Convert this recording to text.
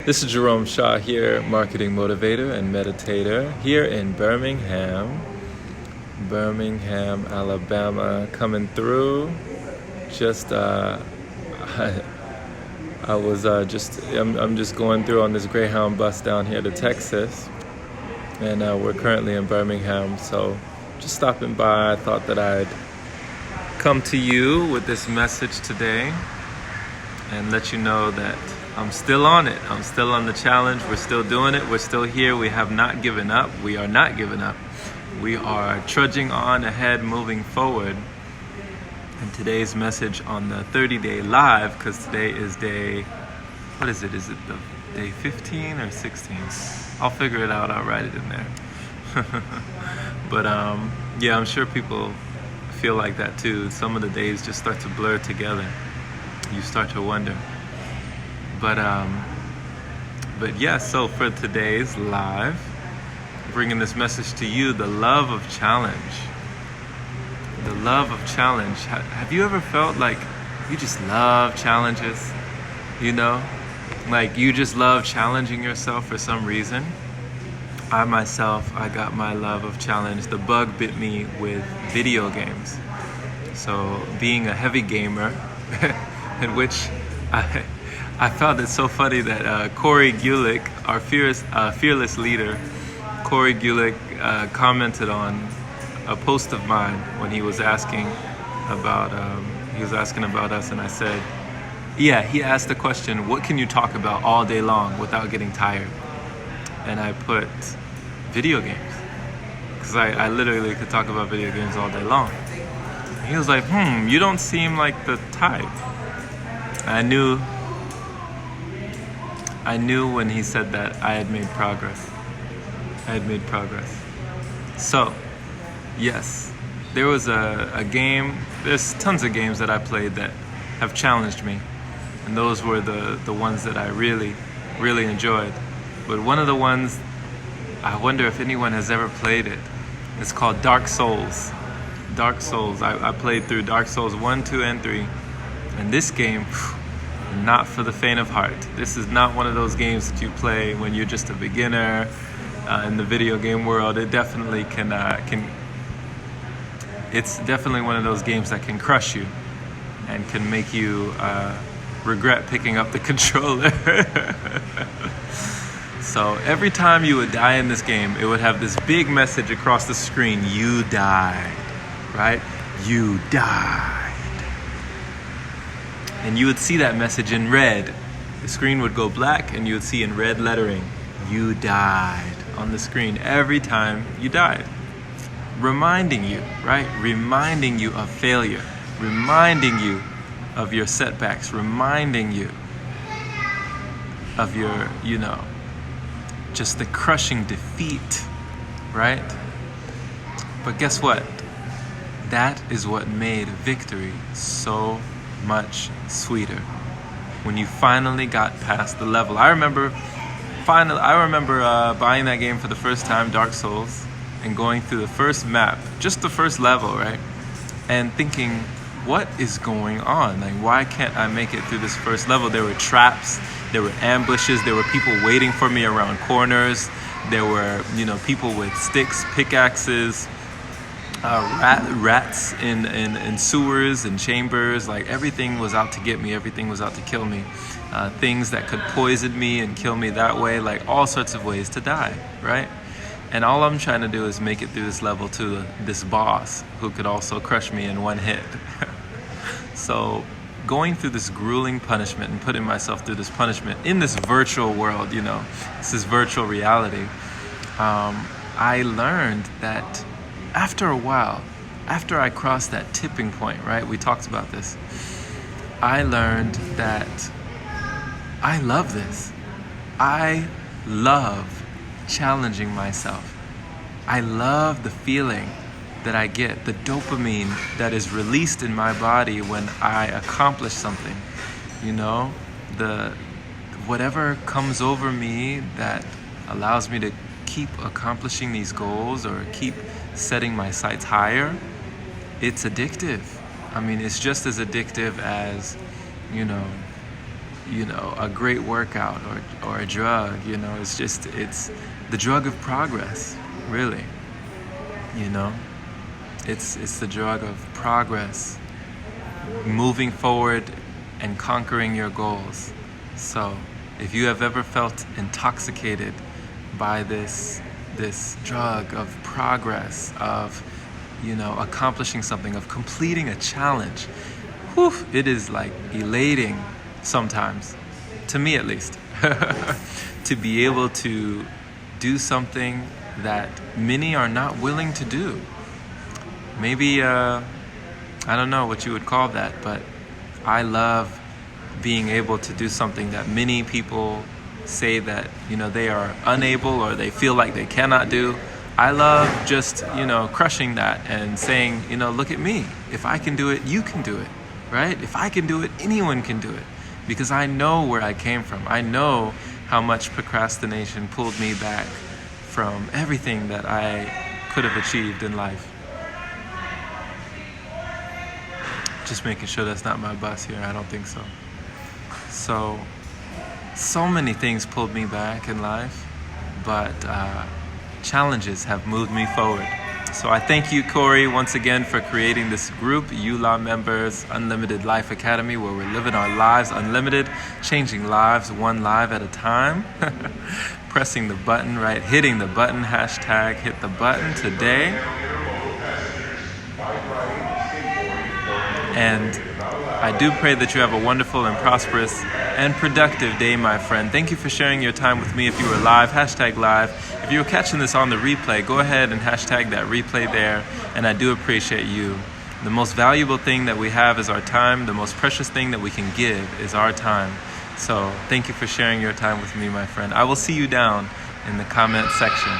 This is Jerome Shaw here, marketing motivator and meditator here in Birmingham, Alabama, coming through. Just I'm just going through on this Greyhound bus down here to Texas, and we're currently in Birmingham. So just stopping by. I thought that I'd come to you with this message today and let you know that I'm still on it. I'm still on the challenge. We're still doing it. We're still here. We have not given up. We are not giving up. We are trudging on ahead, moving forward. And today's message on the 30-day live, because today is day, what is it? Is it the day 15 or 16? I'll figure it out. I'll write it in there. But yeah, I'm sure people feel like that too. Some of the days just start to blur together. You start to wonder. But yeah, so for today's live, bringing this message to you, the love of challenge. The love of challenge. Have you ever felt like you just love challenges? You know? Like you just love challenging yourself for some reason? I got my love of challenge. The bug bit me with video games. So being a heavy gamer, in which I found it so funny that Corey Gulick, our fearless leader, Corey Gulick commented on a post of mine when he was asking about us, and I said, yeah, he asked the question, what can you talk about all day long without getting tired? And I put video games, because I literally could talk about video games all day long. And he was like, you don't seem like the type. I knew when he said that I had made progress. So, yes, there was a game, there's tons of games that I played that have challenged me. And those were the ones that I really, really enjoyed. But one of the ones, I wonder if anyone has ever played it. It's called Dark Souls. Dark Souls. I played through Dark Souls 1, 2, and 3. And this game, not for the faint of heart. This is not one of those games that you play when you're just a beginner in the video game world. It definitely can. It's definitely one of those games that can crush you and can make you regret picking up the controller. So every time you would die in this game, it would have this big message across the screen: you died, right? You died. And you would see that message in red. The screen would go black and you would see in red lettering, you died, on the screen every time you died. Reminding you, right? Reminding you of failure. Reminding you of your setbacks. Reminding you of your, just the crushing defeat, right? But guess what? That is what made victory so much sweeter. When you finally got past the level. I remember buying that game for the first time, Dark Souls, and going through the first map, just the first level, right? And thinking, what is going on? Like, why can't I make it through this first level? There were traps, there were ambushes, there were people waiting for me around corners, there were, people with sticks, pickaxes, rats in sewers and chambers. Like everything was out to get me, everything was out to kill me. Things that could poison me and kill me that way, like all sorts of ways to die, right? And all I'm trying to do is make it through this level to this boss who could also crush me in one hit. So going through this grueling punishment and putting myself through this punishment in this virtual world, this is virtual reality. I learned that after a while, after I crossed that tipping point, right? We talked about this. I learned that I love this. I love challenging myself. I love the feeling that I get, the dopamine that is released in my body when I accomplish something. The whatever comes over me that allows me to keep accomplishing these goals or keep setting my sights higher, it's addictive. I mean, it's just as addictive as, a great workout or a drug. It's the drug of progress, really. It's the drug of progress, moving forward and conquering your goals. So if you have ever felt intoxicated by this drug of progress, of accomplishing something, of completing a challenge, it is like elating sometimes, to me at least, to be able to do something that many are not willing to do. Maybe I don't know what you would call that, but I love being able to do something that many people say that they are unable or they feel like they cannot do. I love just crushing that and saying, look at me. If I can do it, you can do it, right? If I can do it, anyone can do it, because I know where I came from. I know how much procrastination pulled me back from everything that I could have achieved in life. Just making sure that's not my bus here. I don't think so. So many things pulled me back in life, but challenges have moved me forward. So I thank you, Corey, once again for creating this group, EULA Members Unlimited Life Academy, where we're living our lives unlimited, changing lives one live at a time. Pressing the button, right? Hitting the button, hashtag hit the button today. And I do pray that you have a wonderful and prosperous and productive day, my friend. Thank you for sharing your time with me. If you were live, hashtag live. If you were catching this on the replay, go ahead and hashtag that replay there. And I do appreciate you. The most valuable thing that we have is our time. The most precious thing that we can give is our time. So thank you for sharing your time with me, my friend. I will see you down in the comment section.